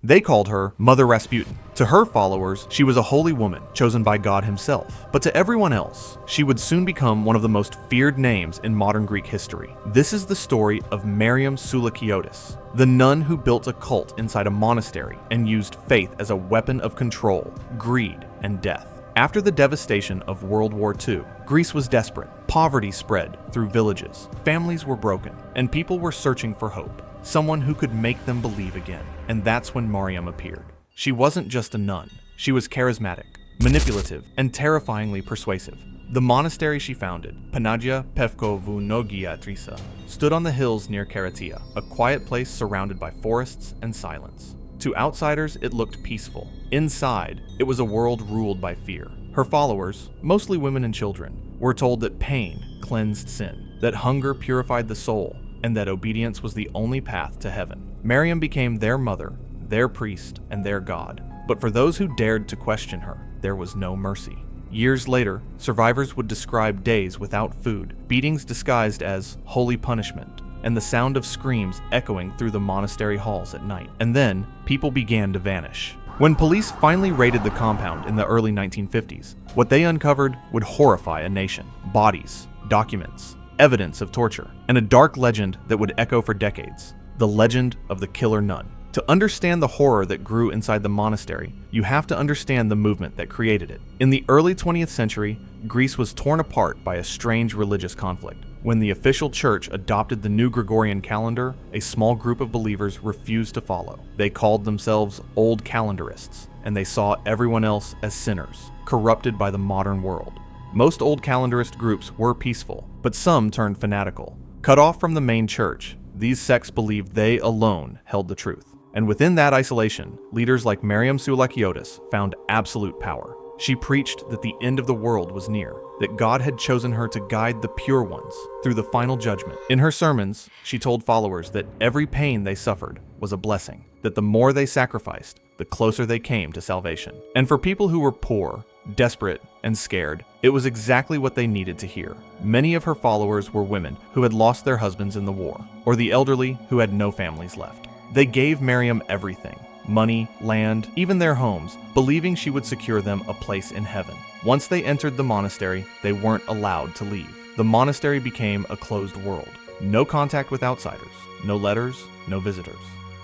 They called her Mother Rasputin. To her followers, she was a holy woman chosen by God himself. But to everyone else, she would soon become one of the most feared names in modern Greek history. This is the story of Mariam Soulakiotis, the nun who built a cult inside a monastery and used faith as a weapon of control, greed, and death. After the devastation of World War II, Greece was desperate. Poverty spread through villages. Families were broken, and people were searching for hope. Someone who could make them believe again. And that's when Mariam appeared. She wasn't just a nun. She was charismatic, manipulative, and terrifyingly persuasive. The monastery she founded, Panagia Pevkovunogiatrisa, stood on the hills near Keratia, a quiet place surrounded by forests and silence. To outsiders, it looked peaceful. Inside, it was a world ruled by fear. Her followers, mostly women and children, were told that pain cleansed sin, that hunger purified the soul, and that obedience was the only path to heaven. Mariam became their mother, their priest, and their god. But for those who dared to question her, there was no mercy. Years later, survivors would describe days without food, beatings disguised as holy punishment, and the sound of screams echoing through the monastery halls at night. And then, people began to vanish. When police finally raided the compound in the early 1950s, what they uncovered would horrify a nation. Bodies, documents, evidence of torture, and a dark legend that would echo for decades. The legend of the Killer Nun. To understand the horror that grew inside the monastery, you have to understand the movement that created it. In the early 20th century, Greece was torn apart by a strange religious conflict. When the official church adopted the new Gregorian calendar, a small group of believers refused to follow. They called themselves Old Calendarists, and they saw everyone else as sinners, corrupted by the modern world. Most Old Calendarist groups were peaceful, but some turned fanatical. Cut off from the main church, these sects believed they alone held the truth. And within that isolation, leaders like Mariam Soulakiotis found absolute power. She preached that the end of the world was near, that God had chosen her to guide the pure ones through the final judgment. In her sermons, she told followers that every pain they suffered was a blessing, that the more they sacrificed, the closer they came to salvation. And for people who were poor, desperate, and scared, it was exactly what they needed to hear. Many of her followers were women who had lost their husbands in the war, or the elderly who had no families left. They gave Mariam everything. Money, land, even their homes, believing she would secure them a place in heaven. Once they entered the monastery, they weren't allowed to leave. The monastery became a closed world. No contact with outsiders, no letters, no visitors.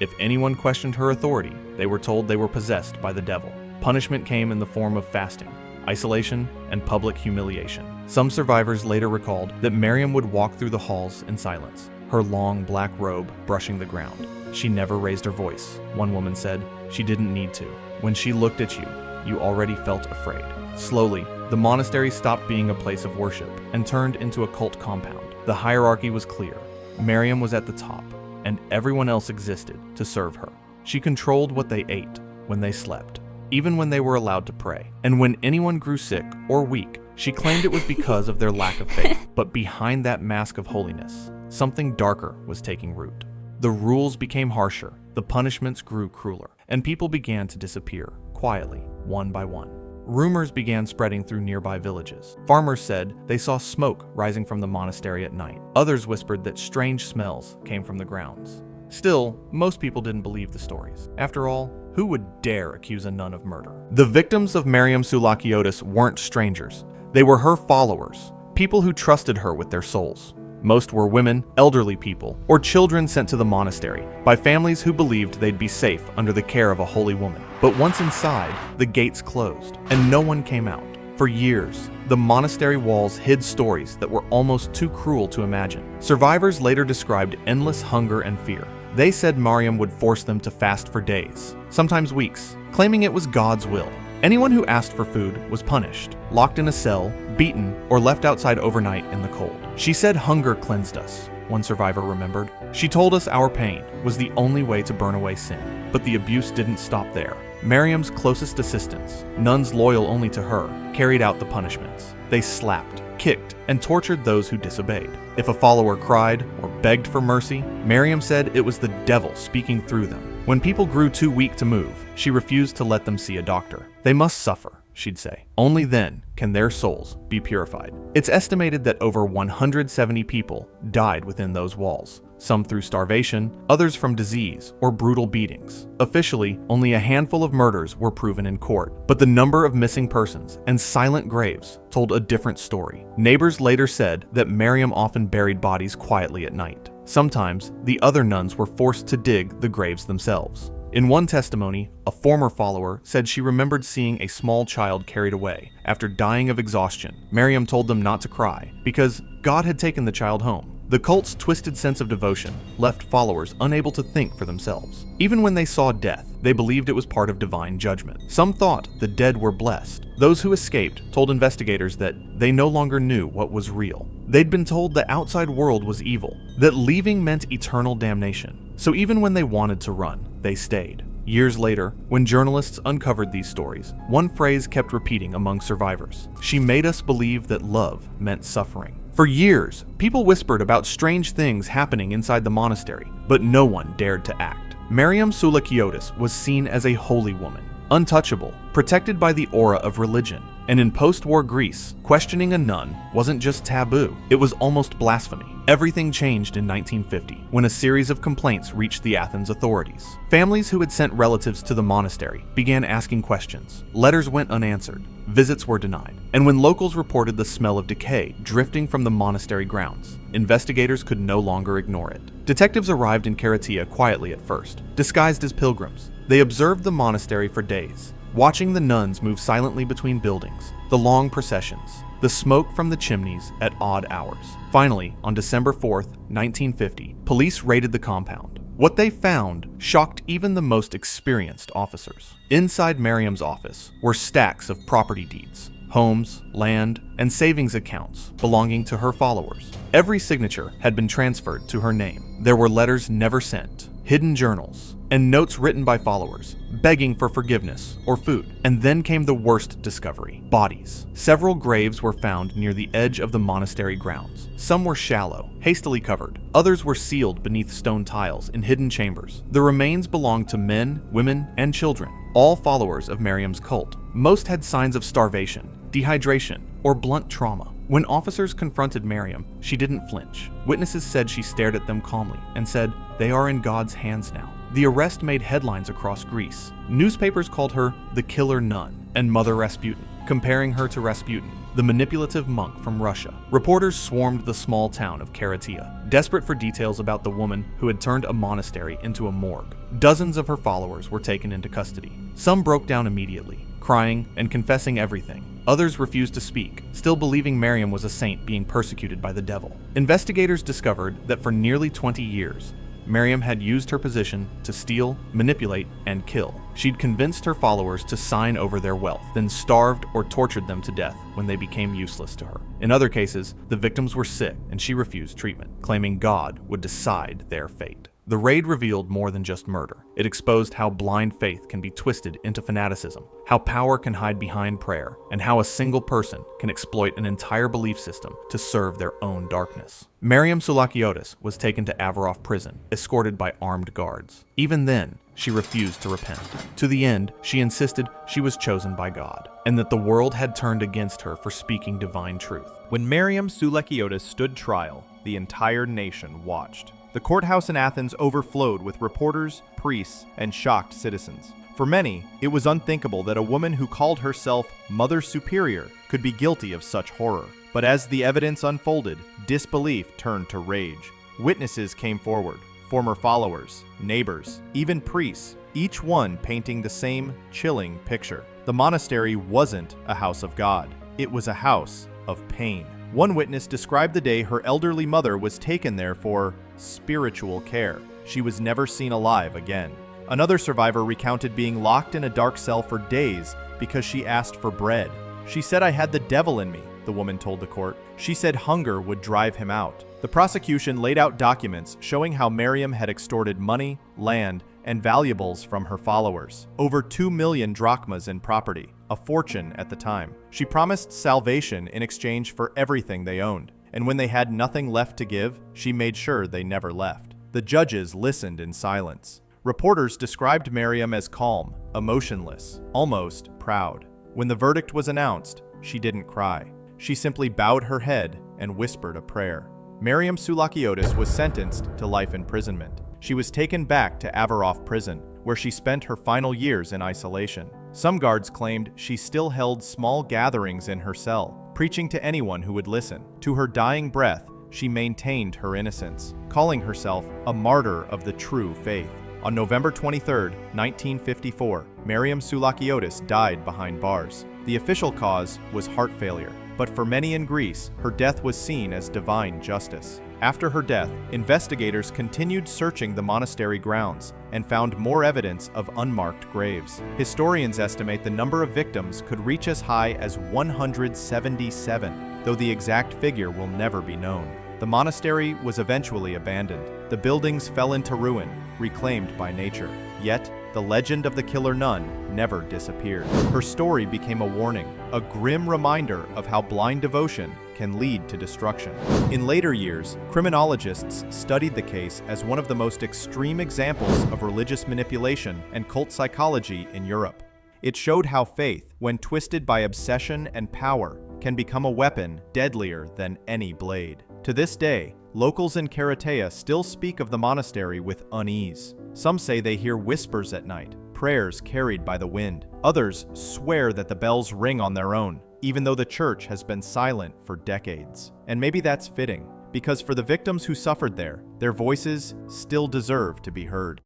If anyone questioned her authority, they were told they were possessed by the devil. Punishment came in the form of fasting, isolation, and public humiliation. Some survivors later recalled that Mariam would walk through the halls in silence, her long black robe brushing the ground. She never raised her voice. One woman said she didn't need to. When she looked at you, you already felt afraid. Slowly, the monastery stopped being a place of worship and turned into a cult compound. The hierarchy was clear. Mariam was at the top, and everyone else existed to serve her. She controlled what they ate, when they slept, even when they were allowed to pray. And when anyone grew sick or weak, she claimed it was because of their lack of faith. But behind that mask of holiness, something darker was taking root. The rules became harsher, the punishments grew crueler, and people began to disappear, quietly, one by one. Rumors began spreading through nearby villages. Farmers said they saw smoke rising from the monastery at night. Others whispered that strange smells came from the grounds. Still, most people didn't believe the stories. After all, who would dare accuse a nun of murder? The victims of Mariam Soulakiotis weren't strangers. They were her followers, people who trusted her with their souls. Most were women, elderly people, or children sent to the monastery by families who believed they'd be safe under the care of a holy woman. But once inside, the gates closed, and no one came out. For years, the monastery walls hid stories that were almost too cruel to imagine. Survivors later described endless hunger and fear. They said Mariam would force them to fast for days, sometimes weeks, claiming it was God's will. Anyone who asked for food was punished, locked in a cell, beaten, or left outside overnight in the cold. She said hunger cleansed us, one survivor remembered. She told us our pain was the only way to burn away sin. But the abuse didn't stop there. Mariam's closest assistants, nuns loyal only to her, carried out the punishments. They slapped, kicked, and tortured those who disobeyed. If a follower cried or begged for mercy, Mariam said it was the devil speaking through them. When people grew too weak to move, she refused to let them see a doctor. They must suffer, she'd say. Only then can their souls be purified. It's estimated that over 170 people died within those walls, some through starvation, others from disease or brutal beatings. Officially, only a handful of murders were proven in court, but the number of missing persons and silent graves told a different story. Neighbors later said that Mariam often buried bodies quietly at night. Sometimes, the other nuns were forced to dig the graves themselves. In one testimony, a former follower said she remembered seeing a small child carried away after dying of exhaustion. Mariam told them not to cry because God had taken the child home. The cult's twisted sense of devotion left followers unable to think for themselves. Even when they saw death, they believed it was part of divine judgment. Some thought the dead were blessed. Those who escaped told investigators that they no longer knew what was real. They'd been told the outside world was evil, that leaving meant eternal damnation. So even when they wanted to run, they stayed. Years later, when journalists uncovered these stories, one phrase kept repeating among survivors. She made us believe that love meant suffering. For years, people whispered about strange things happening inside the monastery, but no one dared to act. Mariam Soulakiotis was seen as a holy woman, untouchable, protected by the aura of religion. And in post-war Greece, questioning a nun wasn't just taboo, it was almost blasphemy. Everything changed in 1950 when a series of complaints reached the Athens authorities. Families who had sent relatives to the monastery began asking questions. Letters went unanswered. Visits were denied. And when locals reported the smell of decay drifting from the monastery grounds, investigators could no longer ignore it. Detectives arrived in Keratia quietly at first, disguised as pilgrims. They observed the monastery for days, watching the nuns move silently between buildings, the long processions, the smoke from the chimneys at odd hours. Finally, on December 4th, 1950, police raided the compound. What they found shocked even the most experienced officers. Inside Mariam's office were stacks of property deeds, homes, land, and savings accounts belonging to her followers. Every signature had been transferred to her name. There were letters never sent, hidden journals, and notes written by followers, begging for forgiveness or food. And then came the worst discovery: bodies. Several graves were found near the edge of the monastery grounds. Some were shallow, hastily covered. Others were sealed beneath stone tiles in hidden chambers. The remains belonged to men, women, and children, all followers of Mariam's cult. Most had signs of starvation, dehydration, or blunt trauma. When officers confronted Mariam, she didn't flinch. Witnesses said she stared at them calmly and said, "They are in God's hands now." The arrest made headlines across Greece. Newspapers called her the Killer Nun and Mother Rasputin, comparing her to Rasputin, the manipulative monk from Russia. Reporters swarmed the small town of Keratia, desperate for details about the woman who had turned a monastery into a morgue. Dozens of her followers were taken into custody. Some broke down immediately, crying and confessing everything. Others refused to speak, still believing Mariam was a saint being persecuted by the devil. Investigators discovered that for nearly 20 years, Mariam had used her position to steal, manipulate, and kill. She'd convinced her followers to sign over their wealth, then starved or tortured them to death when they became useless to her. In other cases, the victims were sick and she refused treatment, claiming God would decide their fate. The raid revealed more than just murder. It exposed how blind faith can be twisted into fanaticism, how power can hide behind prayer, and how a single person can exploit an entire belief system to serve their own darkness. Mariam Soulakiotis was taken to Avarov prison, escorted by armed guards. Even then, she refused to repent. To the end, she insisted she was chosen by God, and that the world had turned against her for speaking divine truth. When Mariam Soulakiotis stood trial, the entire nation watched. The courthouse in Athens overflowed with reporters, priests, and shocked citizens. For many, it was unthinkable that a woman who called herself Mother Superior could be guilty of such horror. But as the evidence unfolded, disbelief turned to rage. Witnesses came forward, former followers, neighbors, even priests, each one painting the same chilling picture. The monastery wasn't a house of God. It was a house of pain. One witness described the day her elderly mother was taken there for spiritual care. She was never seen alive again. Another survivor recounted being locked in a dark cell for days because she asked for bread. "She said I had the devil in me," the woman told the court. "She said hunger would drive him out." The prosecution laid out documents showing how Mariam had extorted money, land, and valuables from her followers. Over 2 million drachmas in property, a fortune at the time. She promised salvation in exchange for everything they owned. And when they had nothing left to give, she made sure they never left. The judges listened in silence. Reporters described Mariam as calm, emotionless, almost proud. When the verdict was announced, she didn't cry. She simply bowed her head and whispered a prayer. Mariam Soulakiotis was sentenced to life imprisonment. She was taken back to Avarov prison, where she spent her final years in isolation. Some guards claimed she still held small gatherings in her cell, preaching to anyone who would listen. To her dying breath, she maintained her innocence, calling herself a martyr of the true faith. On November 23, 1954, Mariam Soulakiotis died behind bars. The official cause was heart failure, but for many in Greece, her death was seen as divine justice. After her death, investigators continued searching the monastery grounds and found more evidence of unmarked graves. Historians estimate the number of victims could reach as high as 177, though the exact figure will never be known. The monastery was eventually abandoned. The buildings fell into ruin, reclaimed by nature. Yet, the legend of the Killer Nun never disappeared. Her story became a warning, a grim reminder of how blind devotion can lead to destruction. In later years, criminologists studied the case as one of the most extreme examples of religious manipulation and cult psychology in Europe. It showed how faith, when twisted by obsession and power, can become a weapon deadlier than any blade. To this day, locals in Karatea still speak of the monastery with unease. Some say they hear whispers at night, prayers carried by the wind. Others swear that the bells ring on their own, even though the church has been silent for decades. And maybe that's fitting, because for the victims who suffered there, their voices still deserve to be heard.